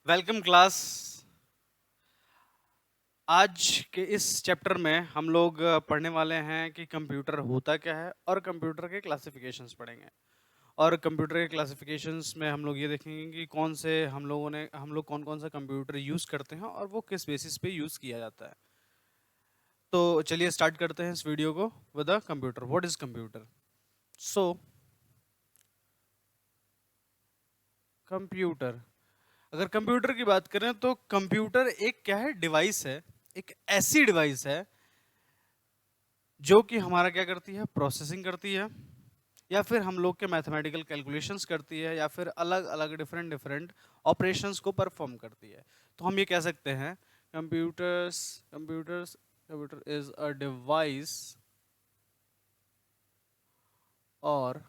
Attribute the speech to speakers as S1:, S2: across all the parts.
S1: Welcome class. आज के इस चैप्टर में हम लोग पढ़ने वाले हैं कि कंप्यूटर होता क्या है और कंप्यूटर के क्लासिफिकेशंस पढ़ेंगे। और कंप्यूटर के क्लासिफिकेशंस में हम लोग ये देखेंगे कि हम लोग कौन कौन सा कंप्यूटर यूज़ करते हैं और वो किस बेसिस पे यूज़ किया जाता है। तो चलिए स्टार्ट करते हैं इस वीडियो को with a computer. What is computer? So computer, अगर कंप्यूटर की बात करें तो कंप्यूटर एक क्या है, डिवाइस है। एक ऐसी डिवाइस है जो कि हमारा क्या करती है, प्रोसेसिंग करती है, या फिर हम लोग के मैथमेटिकल कैलकुलेशंस करती है, या फिर अलग अलग डिफरेंट डिफरेंट ऑपरेशंस को परफॉर्म करती है। तो हम ये कह सकते हैं computers computers computer is a device और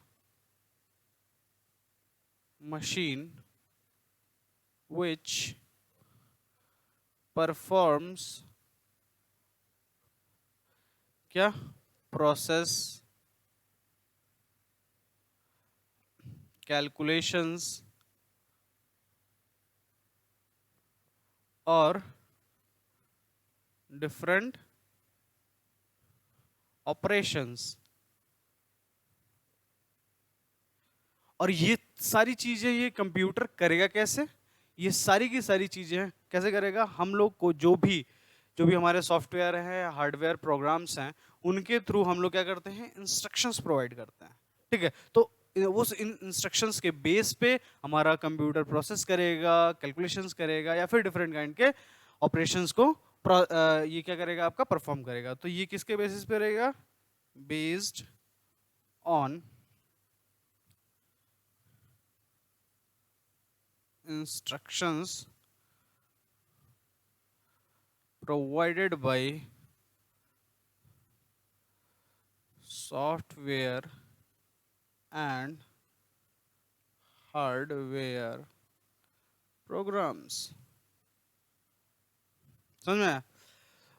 S1: मशीन which performs क्या, प्रोसेस, कैलकुलेशंस और डिफरेंट ऑपरेशंस। और ये सारी चीजें ये कंप्यूटर करेगा कैसे? ये सारी की सारी चीजें कैसे करेगा? हम लोग को जो भी हमारे सॉफ्टवेयर हैं, हार्डवेयर प्रोग्राम्स हैं, उनके थ्रू हम लोग क्या करते हैं, इंस्ट्रक्शंस प्रोवाइड करते हैं। ठीक है, तो उस इन इंस्ट्रक्शंस के बेस पे हमारा कंप्यूटर प्रोसेस करेगा, कैलकुलेशंस करेगा, या फिर डिफरेंट काइंड के ऑपरेशंस को ये क्या करेगा, आपका परफॉर्म करेगा। तो ये किसके बेसिस पे रहेगा? Based on instructions provided by software and hardware programs। समझ में आया?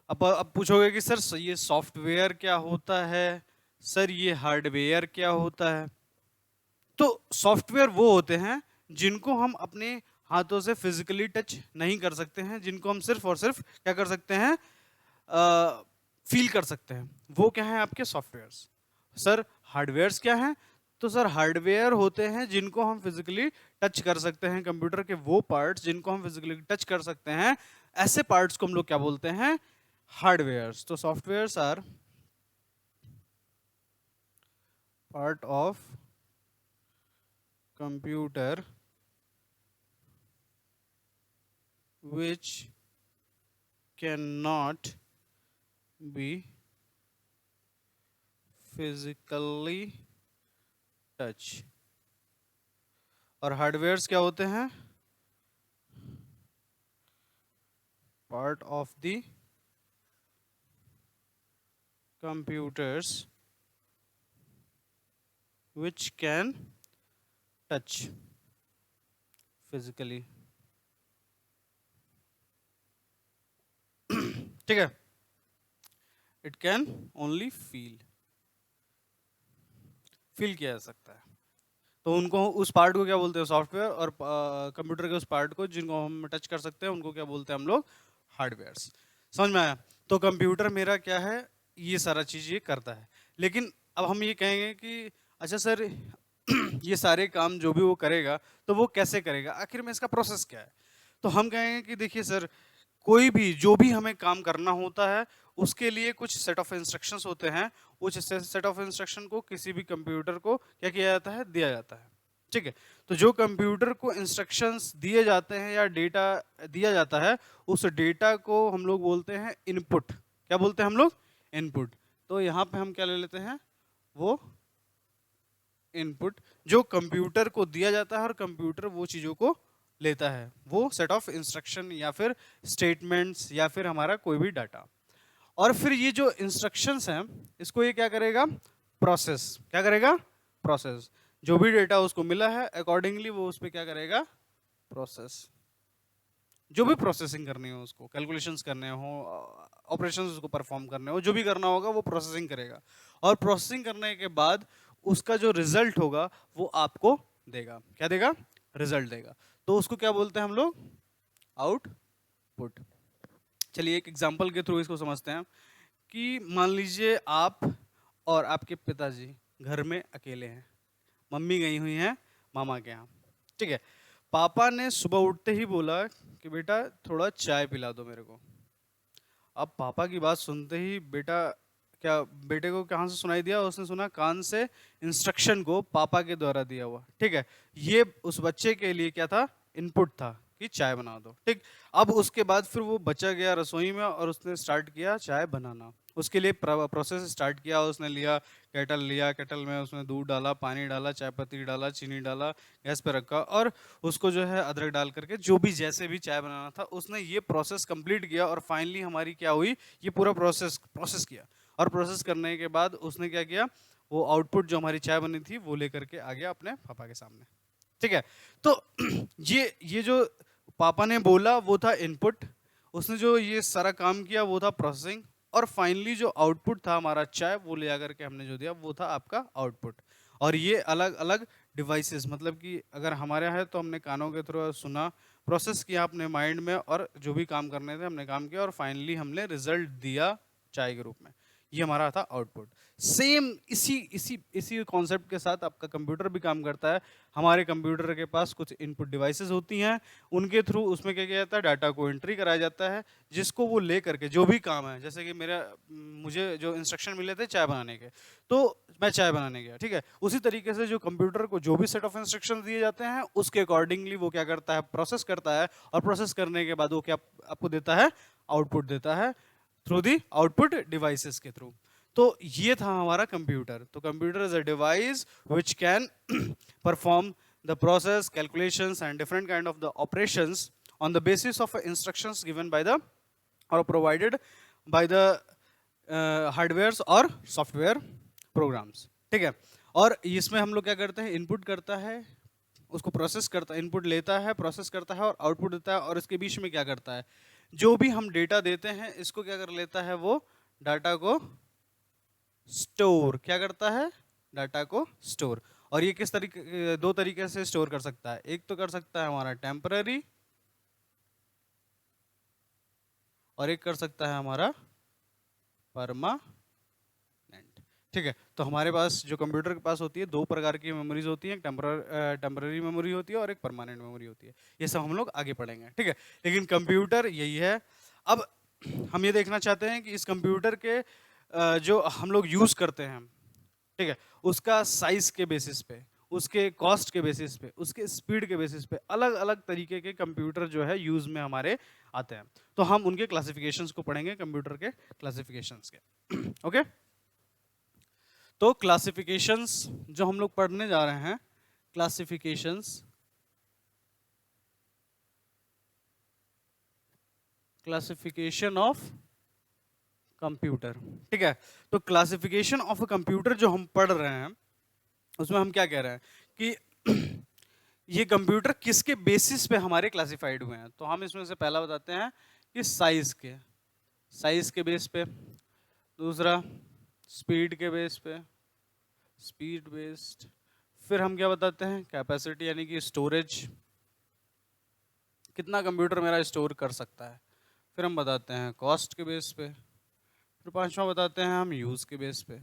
S1: अब पूछोगे कि सर ये सॉफ्टवेयर क्या होता है, सर ये हार्डवेयर क्या होता है। तो सॉफ्टवेयर वो होते हैं जिनको हम अपने हाथों से फिजिकली टच नहीं कर सकते हैं, जिनको हम सिर्फ और सिर्फ क्या कर सकते हैं, फील कर सकते हैं। वो क्या है, आपके सॉफ्टवेयर्स। सर हार्डवेयर्स क्या हैं? तो सर हार्डवेयर होते हैं जिनको हम फिजिकली टच कर सकते हैं, कंप्यूटर के वो पार्ट्स जिनको हम फिजिकली टच कर सकते हैं, ऐसे पार्ट्स को हम लोग क्या बोलते हैं, हार्डवेयर्स। तो softwares are part of computer which cannot be physically touch। और हार्डवेयर्स क्या होते हैं? Part of the computers which can touch physically। ठीक है, इट कैन ओनली फील किया जा सकता है। तो उनको, उस पार्ट को क्या बोलते हैं, सॉफ्टवेयर। और कंप्यूटर के उस पार्ट को जिनको हम टच कर सकते हैं उनको क्या बोलते हैं हम लोग, हार्डवेयर्स। समझ में आया? तो कंप्यूटर मेरा क्या है, ये सारा चीज ये करता है। लेकिन अब हम ये कहेंगे कि अच्छा सर ये सारे काम जो भी वो करेगा तो वो कैसे करेगा, आखिर में इसका प्रोसेस क्या है? तो हम कहेंगे कि देखिए सर, कोई भी जो भी हमें काम करना होता है उसके लिए कुछ सेट ऑफ इंस्ट्रक्शंस होते हैं। उस सेट ऑफ इंस्ट्रक्शन को किसी भी कंप्यूटर को क्या किया जाता है, दिया जाता है। ठीक है, तो जो कंप्यूटर को इंस्ट्रक्शंस दिए जाते हैं या डेटा दिया जाता है, उस डेटा को हम लोग बोलते हैं इनपुट। क्या बोलते हैं हम लोग? इनपुट। तो यहाँ पे हम क्या ले लेते हैं, वो इनपुट जो कंप्यूटर को दिया जाता है और कंप्यूटर वो चीजों को लेता है, वो सेट ऑफ इंस्ट्रक्शन या फिर स्टेटमेंट्स या फिर हमारा कोई भी डाटा। और फिर ये जो इंस्ट्रक्शंस हैं, इसको ये क्या करेगा, प्रोसेस। क्या करेगा? प्रोसेस। जो भी डेटा उसको मिला है अकॉर्डिंगली वो उस पर क्या करेगा, प्रोसेस। जो भी प्रोसेसिंग करनी हो, उसको कैलकुलेशंस करने हो, ऑपरेशंस उसको परफॉर्म करने हो, जो भी करना होगा वो प्रोसेसिंग करेगा। और प्रोसेसिंग करने के बाद उसका जो रिजल्ट होगा वो आपको देगा। क्या देगा? रिजल्ट देगा। तो उसको क्या बोलते हैं हम लोग? आउटपुट। चलिए एक एग्जांपल के थ्रू इसको समझते हैं कि मान लीजिए आप और आपके पिताजी घर में अकेले हैं, मम्मी गई हुई हैं मामा के यहाँ, ठीक है। पापा ने सुबह उठते ही बोला कि बेटा थोड़ा चाय पिला दो मेरे को। अब पापा की बात सुनते ही क्या बेटे को कहाँ से सुनाई दिया? उसने सुना कान से इंस्ट्रक्शन को पापा के द्वारा दिया हुआ, ठीक है। ये उस बच्चे के लिए क्या था? इनपुट था कि चाय बना दो, ठीक। अब उसके बाद फिर वो बच्चा गया रसोई में और उसने स्टार्ट किया चाय बनाना। उसके लिए प्रोसेस स्टार्ट किया, उसने लिया, केटल में उसने दूध डाला, पानी डाला, चाय पत्ती डाला, चीनी डाला, गैस पे रखा और उसको जो है अदरक डाल करके जो भी जैसे भी चाय बनाना था उसने ये प्रोसेस कंप्लीट किया। और फाइनली हमारी क्या हुई? ये पूरा प्रोसेस किया। और प्रोसेस करने के बाद उसने क्या किया? वो आउटपुट जो हमारी चाय बनी थी वो लेकर के आ गया अपने पापा के सामने, ठीक है। तो ये जो पापा ने बोला वो था इनपुट, उसने जो ये सारा काम किया वो था प्रोसेसिंग, और फाइनली जो आउटपुट था हमारा चाय वो ले आकर के हमने जो दिया वो था आपका आउटपुट। और ये अलग अलग डिवाइसेस, मतलब कि अगर हमारे यहाँ है तो हमने कानों के थ्रू सुना, प्रोसेस किया अपने माइंड में, और जो भी काम करने थे हमने काम किया और फाइनली हमने रिजल्ट दिया चाय के रूप में। ये हमारा था आउटपुट। सेम इसी इसी इसी कॉन्सेप्ट के साथ आपका कंप्यूटर भी काम करता है। हमारे कंप्यूटर के पास कुछ इनपुट डिवाइसेस होती हैं, उनके थ्रू उसमें क्या किया जाता है? डाटा को एंट्री कराया जाता है, जिसको वो ले करके जो भी काम है, जैसे कि मुझे जो इंस्ट्रक्शन मिले थे चाय बनाने के, तो मैं चाय बनाने गया, ठीक है। उसी तरीके से जो कंप्यूटर को जो भी सेट ऑफ इंस्ट्रक्शन दिए जाते हैं उसके अकॉर्डिंगली वो क्या करता है? प्रोसेस करता है, और प्रोसेस करने के बाद वो क्या आपको देता है? आउटपुट देता है थ्रू दी आउटपुट डिवाइसेस के थ्रू। तो ये था हमारा कंप्यूटर। तो computer is a device which can perform the process, calculations and different kind of the operations on the basis of instructions given by the or provided by the hardware और software programmes, ठीक है। और इसमें हम लोग क्या करते हैं? इनपुट करता है, उसको प्रोसेस करता है, इनपुट लेता है, प्रोसेस करता है और आउटपुट देता है। और इसके बीच में क्या करता है? जो भी हम डेटा देते हैं इसको क्या कर लेता है? वो डाटा को स्टोर क्या करता है? डाटा को स्टोर। और ये किस तरीके, दो तरीके से स्टोर कर सकता है। एक तो कर सकता है हमारा टेम्पररी, और एक कर सकता है हमारा परमानेंट, ठीक है। तो हमारे पास जो कंप्यूटर के पास होती है दो प्रकार की मेमोरीज होती है, टेम्पररी मेमोरी होती है और एक परमानेंट मेमोरी होती है। ये सब हम लोग आगे पढ़ेंगे, ठीक है। लेकिन कंप्यूटर यही है। अब हम ये देखना चाहते हैं कि इस कंप्यूटर के जो हम लोग यूज करते हैं, ठीक है, उसका साइज के बेसिस पे, उसके कॉस्ट के बेसिस पे, उसके स्पीड के बेसिस पे अलग अलग तरीके के कंप्यूटर जो है यूज में हमारे आते हैं। तो हम उनके क्लासिफिकेशंस को पढ़ेंगे, कंप्यूटर के क्लासिफिकेशंस के ओके। तो क्लासिफिकेशंस जो हम लोग पढ़ने जा रहे हैं, क्लासिफिकेशंस, क्लासिफिकेशन ऑफ कंप्यूटर, ठीक है। तो क्लासिफिकेशन ऑफ अ कंप्यूटर जो हम पढ़ रहे हैं उसमें हम क्या कह रहे हैं कि ये कंप्यूटर किसके बेसिस पे हमारे क्लासिफाइड हुए हैं। तो हम इसमें से पहला बताते हैं कि साइज के बेस पे, दूसरा स्पीड के बेस पे, स्पीड बेस्ड, फिर हम क्या बताते हैं? कैपेसिटी यानी कि स्टोरेज, कितना कंप्यूटर मेरा स्टोर कर सकता है। फिर हम बताते हैं कॉस्ट के बेस पे, फिर पांचवा बताते हैं हम यूज के बेस पे,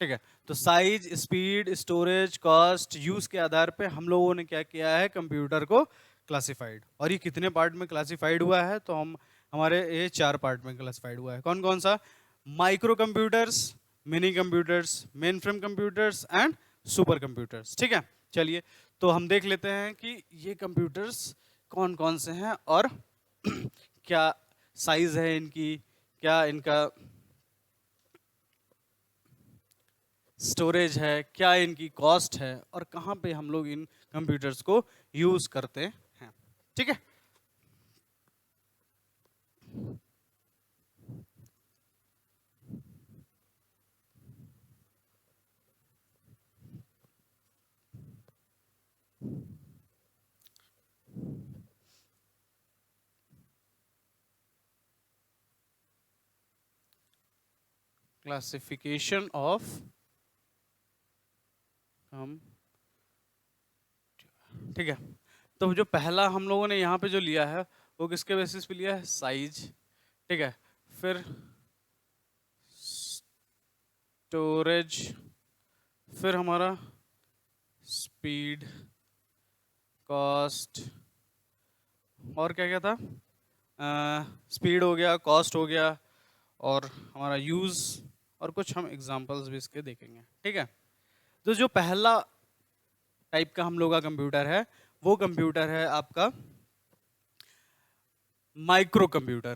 S1: ठीक है। तो size, speed, storage, cost, use के आधार पे हम लोगों ने क्या किया है? कंप्यूटर को क्लासिफाइड। और ये कितने पार्ट में क्लासिफाइड हुआ है? तो हमारे ये 4 पार्ट में क्लासिफाइड हुआ है। कौन कौन सा? Micro computers, mini computers, main frame computers and super computers, ठीक है। चलिए तो हम देख लेते हैं कि ये कंप्यूटर्स कौन कौन से हैं और क्या साइज है इनकी, क्या इनका स्टोरेज है, क्या इनकी कॉस्ट है, और कहाँ पे हम लोग इन कंप्यूटर्स को यूज करते हैं, ठीक है। क्लासिफिकेशन ऑफ हम, ठीक है। तो जो पहला हम लोगों ने यहाँ पे जो लिया है वो किसके बेसिस पे लिया है, साइज, ठीक है। फिर स्टोरेज, फिर हमारा स्पीड, कॉस्ट, और क्या क्या था, स्पीड हो गया, कॉस्ट हो गया, और हमारा यूज़, और कुछ हम एग्जांपल्स भी इसके देखेंगे, ठीक है। तो जो पहला टाइप का हम लोग का कंप्यूटर है वो कंप्यूटर है आपका माइक्रो कंप्यूटर।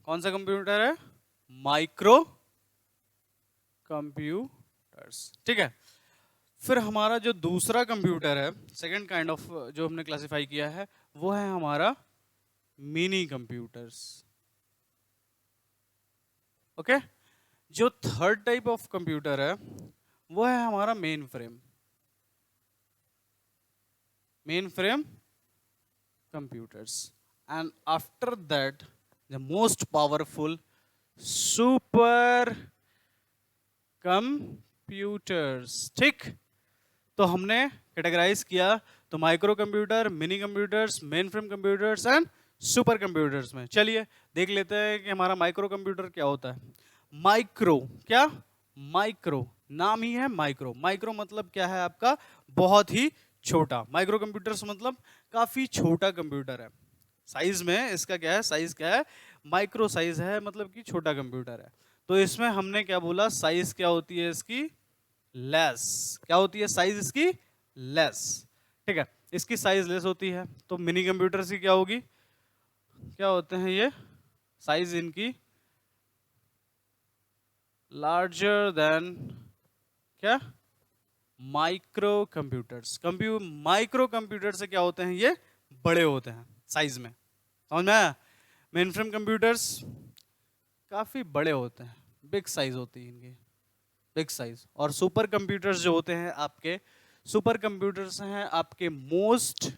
S1: कौन सा कंप्यूटर है, माइक्रो कंप्यूटर्स, ठीक है। फिर हमारा जो दूसरा कंप्यूटर है, सेकंड काइंड ऑफ जो हमने क्लासिफाई किया है, वो है हमारा मिनी कंप्यूटर्स, ओके। जो थर्ड टाइप ऑफ कंप्यूटर है वो है हमारा main frame, main frame computers, and after that the most powerful super computers, ठीक। तो हमने कैटेगराइज किया तो micro computer, mini computers, main frame computers and super computers में। चलिए देख लेते हैं कि हमारा माइक्रो कंप्यूटर क्या होता है। माइक्रो क्या, माइक्रो नाम ही है माइक्रो। माइक्रो मतलब क्या है आपका, बहुत ही छोटा। माइक्रो कंप्यूटर्स मतलब काफी छोटा कंप्यूटर है साइज में। इसका क्या है, साइज क्या है, माइक्रो साइज है, मतलब कि छोटा कंप्यूटर है। तो इसमें हमने क्या बोला, साइज क्या होती है इसकी, लेस। क्या होती है साइज इसकी, लेस, ठीक है। इसकी साइज लेस होती है। तो मिनी कंप्यूटर की क्या होगी, क्या होते हैं ये, साइज इनकी लार्जर देन क्या, माइक्रो कंप्यूटर्स। माइक्रो कंप्यूटर से क्या होते हैं, ये बड़े होते हैं साइज में, समझ में आया। मेन फ्रेम कंप्यूटर्स काफी बड़े होते हैं, बिग साइज होती है इनकी, बिग साइज। और सुपर कंप्यूटर्स जो होते हैं आपके, सुपर कंप्यूटर्स हैं आपके most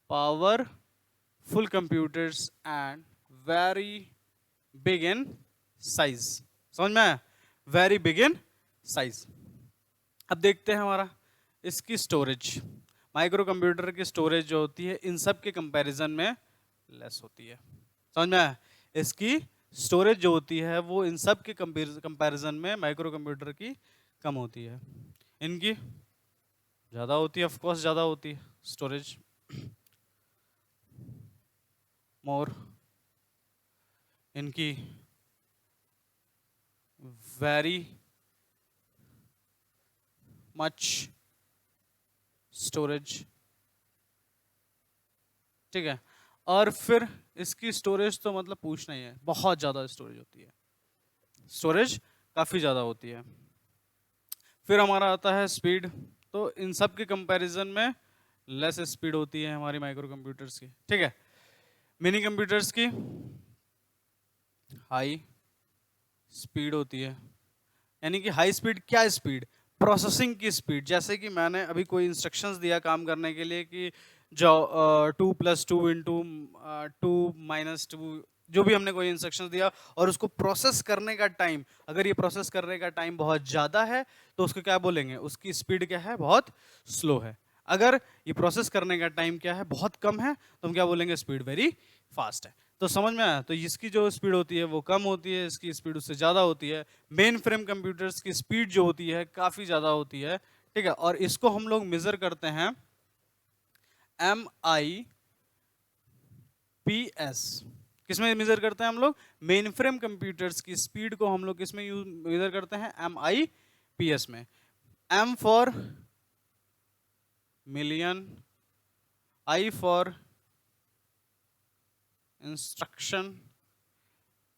S1: powerful computers and very big in size, समझ में आया, वेरी बिग इन साइज। अब देखते हैं हमारा इसकी स्टोरेज। माइक्रो कंप्यूटर की स्टोरेज जो होती है इन सब के कंपैरिजन में लेस होती है, समझ में आया। इसकी स्टोरेज जो होती है वो इन सब के कंपैरिजन में माइक्रो कंप्यूटर की कम होती है, इनकी ज़्यादा होती है, ऑफ कोर्स ज़्यादा होती है स्टोरेज, मोर, इनकी वेरी मच स्टोरेज, ठीक है। और फिर इसकी स्टोरेज तो मतलब पूछना ही है, बहुत ज़्यादा स्टोरेज होती है, स्टोरेज काफ़ी ज़्यादा होती है। फिर हमारा आता है स्पीड। तो इन सब के कंपैरिजन में लेस स्पीड होती है हमारी माइक्रो कंप्यूटर्स की, ठीक है। मिनी कंप्यूटर्स की हाई स्पीड होती है, यानी कि हाई स्पीड क्या स्पीड, प्रोसेसिंग की स्पीड। जैसे कि मैंने अभी कोई इंस्ट्रक्शंस दिया काम करने के लिए कि जो 2+2 × 2 - 2 जो भी हमने कोई इंस्ट्रक्शंस दिया, और उसको प्रोसेस करने का टाइम, अगर ये प्रोसेस करने का टाइम बहुत ज़्यादा है तो उसको क्या बोलेंगे, उसकी स्पीड क्या है, बहुत स्लो है। अगर ये प्रोसेस करने का टाइम क्या है, बहुत कम है, तो हम क्या बोलेंगे, स्पीड वेरी फास्ट है। तो समझ में आया। तो इसकी जो स्पीड होती है वो कम होती है, इसकी स्पीड उससे ज़्यादा होती है। मेन फ्रेम कंप्यूटर्स की स्पीड जो होती है काफ़ी ज़्यादा होती है, ठीक है। और इसको हम लोग मेजर करते हैं MIPS। किसमें मेजर करते हैं हम लोग, मेन फ्रेम कंप्यूटर्स की स्पीड को हम लोग किसमें यूज मेजर करते हैं, MIPS में। M for million, I for instruction,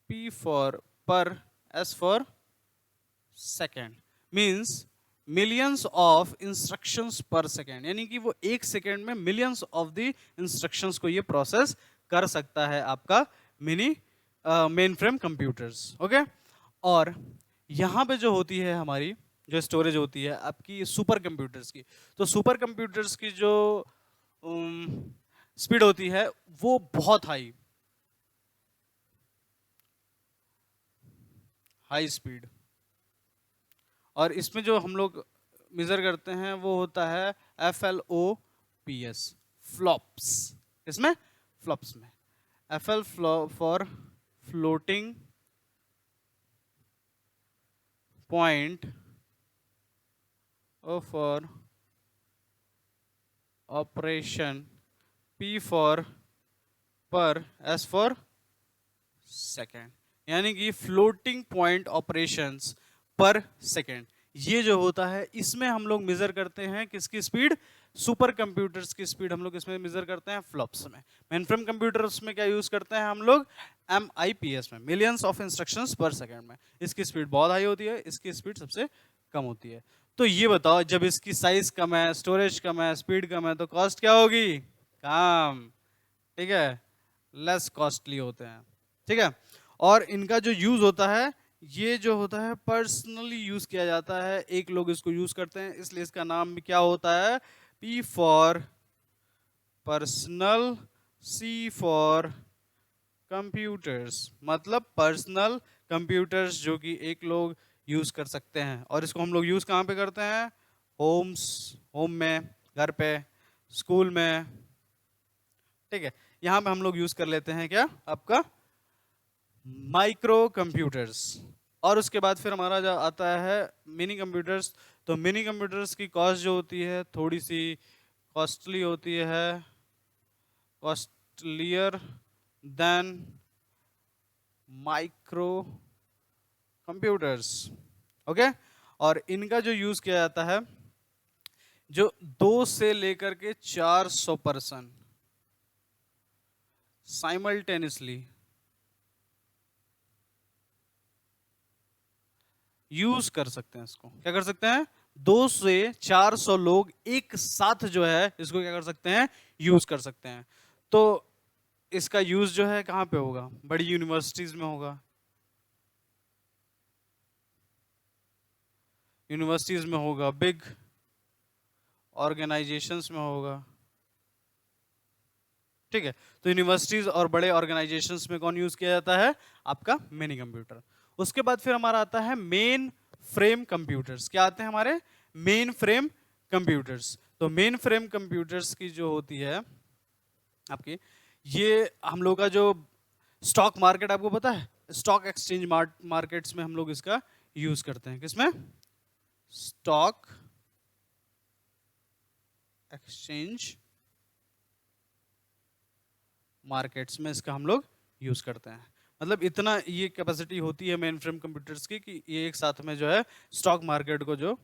S1: P for पर, S for second. Means millions of instructions पर सेकेंड, यानी कि वो एक सेकेंड में मिलियंस ऑफ द इंस्ट्रक्शंस को ये प्रोसेस कर सकता है आपका mini main frame computers, okay. और यहाँ पे जो होती है हमारी जो स्टोरेज होती है आपकी सुपर कंप्यूटर्स की, तो सुपर कंप्यूटर्स की जो स्पीड होती है वो बहुत हाई, हाई स्पीड। और इसमें जो हम लोग मेजर करते हैं वो होता है FLOPS, फ्लॉप्स, इसमें फ्लॉप्स में। FL for floating point, O for operation, P for पर, S फॉर सेकेंड, यानी कि फ्लोटिंग पॉइंट ऑपरेशंस पर सेकेंड। ये जो होता है इसमें हम लोग मेजर करते हैं किसकी स्पीड, सुपर कंप्यूटर्स की स्पीड हम लोग इसमें मेजर करते हैं फ्लॉप्स में। मेनफ्रेम कंप्यूटर्स में क्या यूज करते हैं हम लोग, MIPS में, मिलियंस ऑफ इंस्ट्रक्शंस पर सेकेंड में। इसकी स्पीड बहुत हाई होती है, इसकी स्पीड सबसे कम होती है। तो ये बताओ, जब इसकी साइज कम है, स्टोरेज कम है, स्पीड कम है, तो कॉस्ट क्या होगी, कम, ठीक है, लेस कॉस्टली होते हैं, ठीक है। और इनका जो यूज होता है, ये जो होता है पर्सनली यूज किया जाता है, एक लोग इसको यूज करते हैं, इसलिए इसका नाम भी क्या होता है, P for personal, C for computers, मतलब पर्सनल कंप्यूटर्स जो कि एक लोग यूज कर सकते हैं। और इसको हम लोग यूज कहाँ पे करते हैं, होम में, घर पे, स्कूल में, ठीक है। यहां पे हम लोग यूज कर लेते हैं क्या, आपका माइक्रो कंप्यूटर्स। और उसके बाद फिर हमारा जो आता है मिनी कंप्यूटर्स। तो मिनी कंप्यूटर्स की कॉस्ट जो होती है थोड़ी सी कॉस्टली होती है, costlier then micro computers, okay. और इनका जो यूज किया जाता है, जो 2 से लेकर के 400 पर्सन साइमल्टेनियसली यूज कर सकते हैं। इसको क्या कर सकते हैं, 2 से 400 लोग एक साथ जो है इसको क्या कर सकते हैं, यूज कर सकते हैं। तो इसका यूज जो है कहां पे होगा, बड़ी यूनिवर्सिटीज में होगा, यूनिवर्सिटीज में होगा, बिग ऑर्गेनाइजेशंस में होगा, ठीक है। तो यूनिवर्सिटीज और बड़े ऑर्गेनाइजेशंस में कौन यूज किया जाता है, आपका मिनी कंप्यूटर। उसके बाद फिर हमारा आता है मेन फ्रेम कंप्यूटर्स। क्या आते हैं हमारे, मेन फ्रेम कंप्यूटर्स। तो मेन फ्रेम कंप्यूटर्स की जो होती है आपकी, ये हम लोग का जो स्टॉक मार्केट, आपको पता है स्टॉक एक्सचेंज मार्केट्स में हम लोग इसका यूज करते हैं, किसमें, स्टॉक एक्सचेंज मार्केट्स में इसका हम लोग यूज करते हैं। मतलब इतना ये कैपेसिटी होती है मेन फ्रेम कंप्यूटर्स की कि ये एक साथ में जो है स्टॉक मार्केट को जो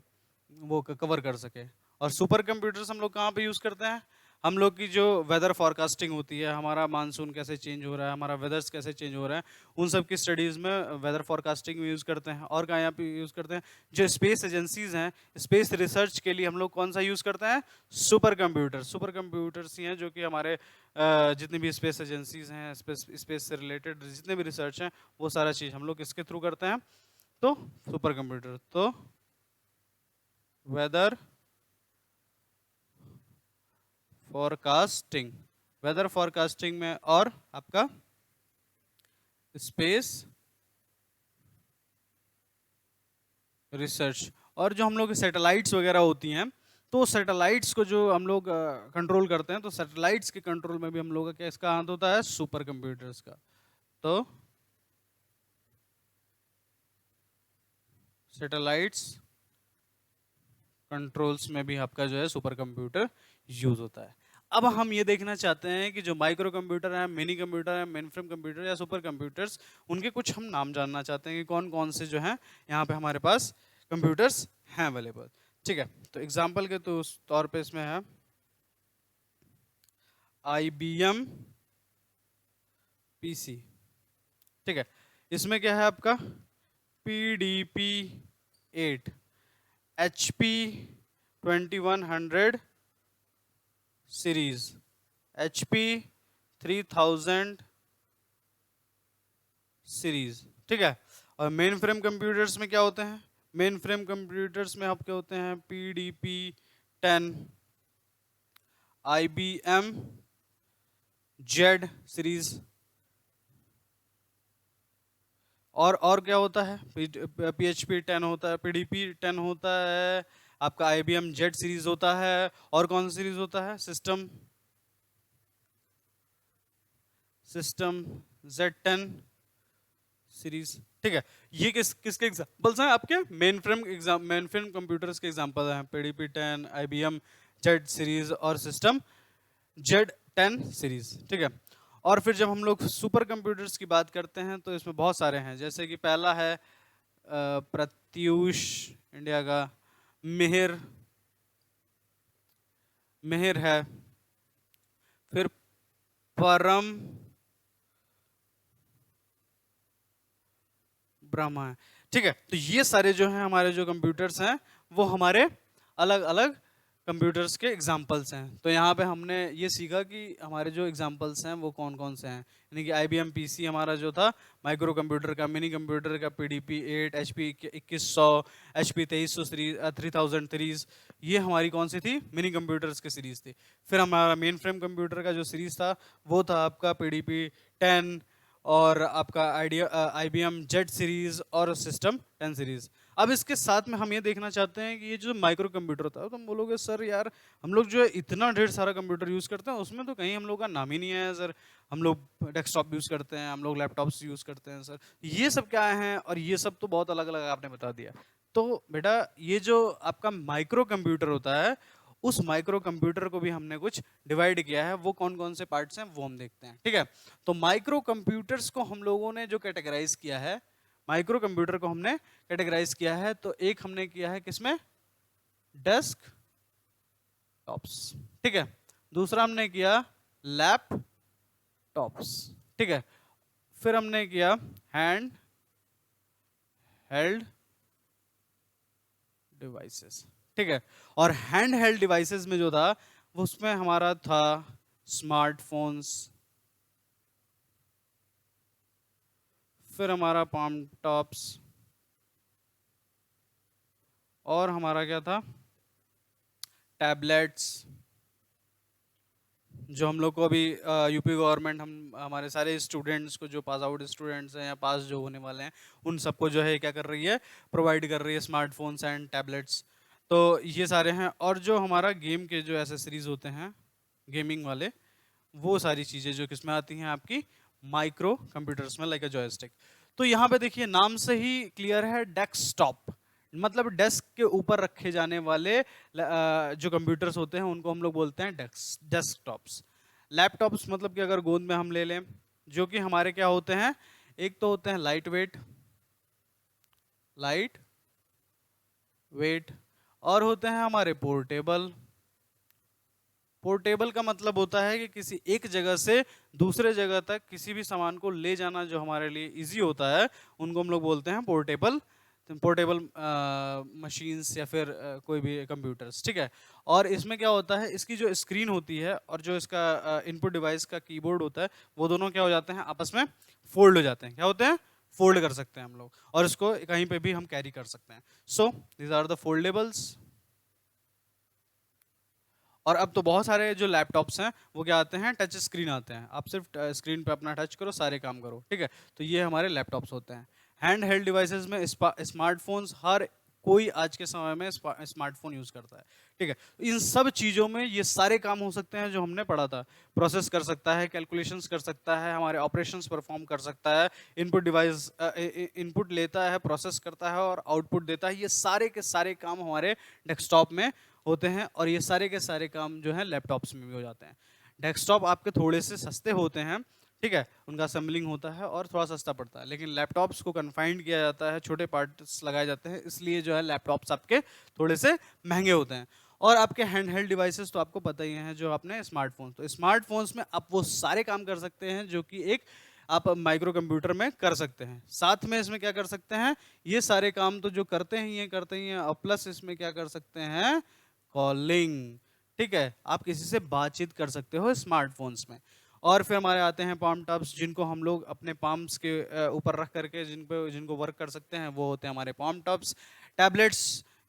S1: वो कवर कर सके। और सुपर कंप्यूटर्स हम लोग कहाँ पे यूज करते हैं, हम लोग की जो वेदर फॉरकास्टिंग होती है, हमारा मानसून कैसे चेंज हो रहा है, हमारा वेदर्स कैसे चेंज हो रहा है, उन सब की स्टडीज में वेदर फॉरकास्टिंग में यूज करते हैं। और कहाँ यहाँ पे यूज करते हैं, जो स्पेस एजेंसीज हैं, स्पेस रिसर्च के लिए हम लोग कौन सा यूज करते हैं, सुपर कंप्यूटर। सुपर कंप्यूटर्स ही हैं जो कि हमारे जितनी भी स्पेस एजेंसीज हैं, स्पेस से रिलेटेड जितने भी रिसर्च हैं, वो सारा चीज हम लोग इसके थ्रू करते हैं। तो सुपर कंप्यूटर, तो वेदर फॉरकास्टिंग, वेदर फॉरकास्टिंग में, और आपका स्पेस रिसर्च। और जो हम लोग सैटेलाइट्स वगैरह होती हैं, तो सैटेलाइट्स को जो हम लोग कंट्रोल करते हैं, तो सैटेलाइट्स के कंट्रोल में भी हम लोग का क्या इसका हाथ होता है, सुपर कंप्यूटर्स का। तो सैटेलाइट्स कंट्रोल्स में भी आपका जो है सुपर कंप्यूटर यूज होता है। अब हम ये देखना चाहते हैं कि जो माइक्रो कंप्यूटर है, मिनी कंप्यूटर है, मेनफ्रेम कंप्यूटर या सुपर कंप्यूटर्स, उनके कुछ हम नाम जानना चाहते हैं कि कौन कौन से जो हैं यहाँ पे हमारे पास कंप्यूटर्स हैं अवेलेबल, ठीक है। तो एग्जाम्पल के तो तौर पे इसमें है IBM PC, ठीक है। इसमें क्या है आपका PDP-8, HP 2100 series, HP 3000 series, ठीक है। और मेन फ्रेम कंप्यूटर्स में क्या होते हैं, मेन फ्रेम कंप्यूटर्स में आपके होते हैं PDP-10, IBM Z सीरीज। और क्या होता है, PHP-10 होता है, PDP-10 होता है, आपका IBM Z सीरीज होता है, और कौन सा सीरीज होता है, सिस्टम सिस्टम Z10 सीरीज, ठीक है। ये किसके एग्जांपल्स हैं? आपके मेन फ्रेम कंप्यूटर्स के एग्जांपल हैं, PDP-10, IBM जेड सीरीज और सिस्टम Z10 सीरीज, ठीक है। और फिर जब हम लोग सुपर कंप्यूटर्स की बात करते हैं तो इसमें बहुत सारे हैं, जैसे कि पहला है प्रत्यूष इंडिया का, मिहिर मिहिर है, फिर परम ब्रह्मा है, ठीक है। तो ये सारे जो हैं हमारे जो कंप्यूटर्स हैं वो हमारे अलग अलग कंप्यूटर्स के एग्जाम्पल्स हैं। तो यहाँ पे हमने ये सीखा कि हमारे जो एग्जाम्पल्स हैं वो कौन कौन से हैं, यानी कि IBM PC हमारा जो था माइक्रो कंप्यूटर का, मिनी कंप्यूटर का PDP-8, HP 2100, HP 2300 series 3000 series, ये हमारी कौन सी थी? मिनी कंप्यूटर्स की सीरीज थी। फिर हमारा मेन फ्रेम कंप्यूटर का जो सीरीज था वो था आपका PDP-10 और आपका IBM जेड सीरीज और सिस्टम 10 सीरीज। अब इसके साथ में हम ये देखना चाहते हैं कि ये जो माइक्रो कंप्यूटर होता है, तो हम बोलोगे सर यार हम लोग जो है इतना ढेर सारा कंप्यूटर यूज़ करते हैं, उसमें तो कहीं हम लोग का नाम ही नहीं है सर। हम लोग डेस्कटॉप यूज़ करते हैं, हम लोग लैपटॉप्स यूज़ करते हैं सर, ये सब क्या है? और ये सब तो बहुत अलग अलग आपने बता दिया। तो बेटा ये जो आपका माइक्रो कंप्यूटर होता है, उस माइक्रो कंप्यूटर को भी हमने कुछ डिवाइड किया है, वो कौन कौन से पार्ट्स हैं वो हम देखते हैं, ठीक है। तो माइक्रो कंप्यूटर्स को हम लोगों ने जो कैटेगराइज किया है, माइक्रो कंप्यूटर को हमने कैटेगराइज किया है, तो एक हमने किया है किसमें? डेस्क टॉप्स, ठीक है। दूसरा हमने किया लैपटॉप्स, ठीक है। फिर हमने किया हैंड हेल्ड डिवाइसेस, ठीक है। और हैंड हेल्ड डिवाइसेस में जो था वो उसमें हमारा था स्मार्टफोन्स, फिर हमारा पाम टॉप्स, और हमारा क्या था? टैबलेट्स, जो हम लोग को अभी यूपी गवर्नमेंट हम हमारे सारे स्टूडेंट्स को, जो पास आउट स्टूडेंट्स हैं या पास जो होने वाले हैं, उन सबको जो है क्या कर रही है? प्रोवाइड कर रही है स्मार्टफोन्स एंड टैबलेट्स। तो ये सारे हैं। और जो हमारा गेम के जो एसेसरीज होते हैं गेमिंग वाले, वो सारी चीज़ें जो किसमें आती हैं? आपकी माइक्रो कंप्यूटर्स में, लाइक अ जॉयस्टिक। तो यहाँ पे देखिए नाम से ही क्लियर है, डेस्कटॉप, मतलब डेस्क के ऊपर रखे जाने वाले जो कंप्यूटर्स होते हैं उनको हम लोग बोलते हैं डेस्कटॉप्स। लैपटॉप्स मतलब कि अगर गोद में हम ले लें, जो कि हमारे क्या होते हैं? एक तो होते हैं लाइट वेट, और होते हैं हमारे पोर्टेबल। पोर्टेबल का मतलब होता है कि किसी एक जगह से दूसरे जगह तक किसी भी सामान को ले जाना जो हमारे लिए इजी होता है, उनको हम लोग बोलते हैं पोर्टेबल मशीन्स या फिर कोई भी कंप्यूटर्स, ठीक है। और इसमें क्या होता है? इसकी जो स्क्रीन होती है और जो इसका इनपुट डिवाइस का कीबोर्ड होता है, वो दोनों क्या हो जाते हैं? आपस में फोल्ड हो जाते हैं। क्या होते हैं? फोल्ड कर सकते हैं हम लोग, और इसको कहीं पे भी हम कैरी कर सकते हैं। So these are the foldables. और अब तो बहुत सारे जो लैपटॉप्स हैं वो क्या आते हैं? टच स्क्रीन आते हैं, आप सिर्फ स्क्रीन पे अपना टच करो, सारे काम करो, ठीक है। तो ये हमारे लैपटॉप्स होते हैं। हैंड हेल्ड डिवाइसेस में स्मार्टफोन्स, हर कोई आज के समय में स्मार्टफोन यूज करता है, ठीक है। इन सब चीज़ों में ये सारे काम हो सकते हैं जो हमने पढ़ा था। प्रोसेस कर सकता है, कैलकुलेशंस कर सकता है, हमारे ऑपरेशंस परफॉर्म कर सकता है, इनपुट डिवाइस इनपुट लेता है, प्रोसेस करता है और आउटपुट देता है। ये सारे के सारे काम हमारे डेस्कटॉप में होते हैं, और ये सारे के सारे काम जो हैं लैपटॉप्स में भी हो जाते हैं। डेस्कटॉप आपके थोड़े से सस्ते होते हैं, ठीक है, उनका असेंबलिंग होता है और थोड़ा सस्ता पड़ता है, लेकिन लैपटॉप्स को कन्फाइंड किया जाता है, छोटे पार्ट्स लगाए जाते हैं, इसलिए जो है लैपटॉप्स आपके थोड़े से महंगे होते हैं। और आपके हैंड हेल्ड डिवाइसेस तो आपको पता ही हैं, जो आपने स्मार्टफोन, तो स्मार्टफोन्स में आप वो सारे काम कर सकते हैं जो कि एक आप माइक्रो कंप्यूटर में कर सकते हैं। साथ में इसमें क्या कर सकते हैं? ये सारे काम तो जो करते हैं ये करते ही हैं, और प्लस इसमें क्या कर सकते हैं? कॉलिंग, ठीक है, आप किसी से बातचीत कर सकते हो स्मार्टफोन्स में। और फिर हमारे आते हैं पाम टॉप्स, जिनको हम लोग अपने पाम्स के ऊपर रख करके जिनको वर्क कर सकते हैं, वो होते हैं हमारे पाम टॉप्स। टैबलेट्स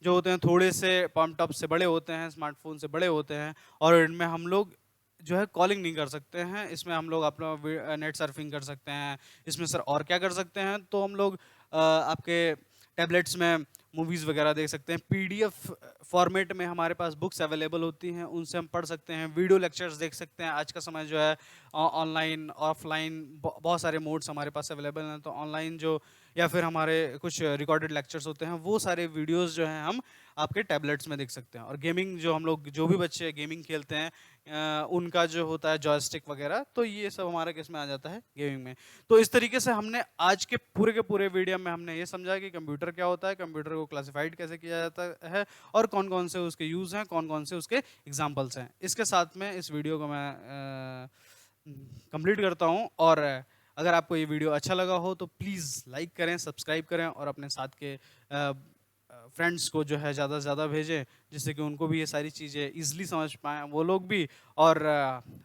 S1: जो होते हैं थोड़े से पाम टॉप से बड़े होते हैं, स्मार्टफोन से बड़े होते हैं, और इनमें हम लोग जो है कॉलिंग नहीं कर सकते हैं। इसमें हम लोग अपना नेट सर्फिंग कर सकते हैं। इसमें सर और क्या कर सकते हैं? तो हम लोग आपके टैबलेट्स में मूवीज़ वगैरह देख सकते हैं, पीडीएफ फॉर्मेट में हमारे पास बुक्स अवेलेबल होती हैं, उनसे हम पढ़ सकते हैं, वीडियो लेक्चर्स देख सकते हैं। आज का समय जो है ऑनलाइन ऑफलाइन बहुत सारे मोड्स हमारे पास अवेलेबल हैं, तो ऑनलाइन जो या फिर हमारे कुछ रिकॉर्डेड लेक्चर्स होते हैं, वो सारे वीडियोस जो हैं हम आपके टैबलेट्स में देख सकते हैं। और गेमिंग जो हम लोग जो भी बच्चे गेमिंग खेलते हैं उनका जो होता है जॉयस्टिक वगैरह, तो ये सब हमारे किस में आ जाता है, गेमिंग में। तो इस तरीके से हमने आज के पूरे वीडियो में हमने ये समझा कि कंप्यूटर क्या होता है, कंप्यूटर को क्लासिफाइड कैसे किया जाता है, और कौन कौन से उसके यूज़ हैं, कौन कौन से उसके एग्जाम्पल्स हैं। इसके साथ में इस वीडियो को मैं कंप्लीट करता हूँ। और अगर आपको ये वीडियो अच्छा लगा हो तो प्लीज़ लाइक करें, सब्सक्राइब करें, और अपने साथ के फ्रेंड्स को जो है ज़्यादा से ज़्यादा भेजें, जिससे कि उनको भी ये सारी चीज़ें ईजिली समझ पाएँ वो लोग भी, और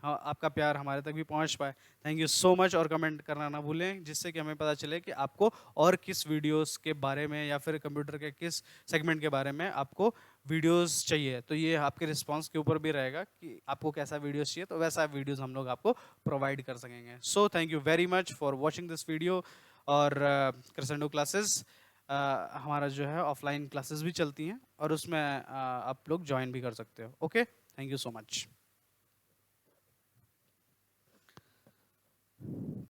S1: आपका प्यार हमारे तक भी पहुंच पाए। थैंक यू सो मच, और कमेंट करना ना भूलें, जिससे कि हमें पता चले कि आपको और किस वीडियोस के बारे में या फिर कंप्यूटर के किस सेगमेंट के बारे में आपको वीडियोस चाहिए। तो ये आपके रिस्पांस के ऊपर भी रहेगा कि आपको कैसा वीडियोस चाहिए, तो वैसा वीडियोस हम लोग आपको प्रोवाइड कर सकेंगे। So thank you very much for watching this video. और क्रेसेंडो क्लासेस हमारा जो है ऑफलाइन क्लासेस भी चलती हैं, और उसमें आप लोग ज्वाइन भी कर सकते हो। Okay, thank you so much.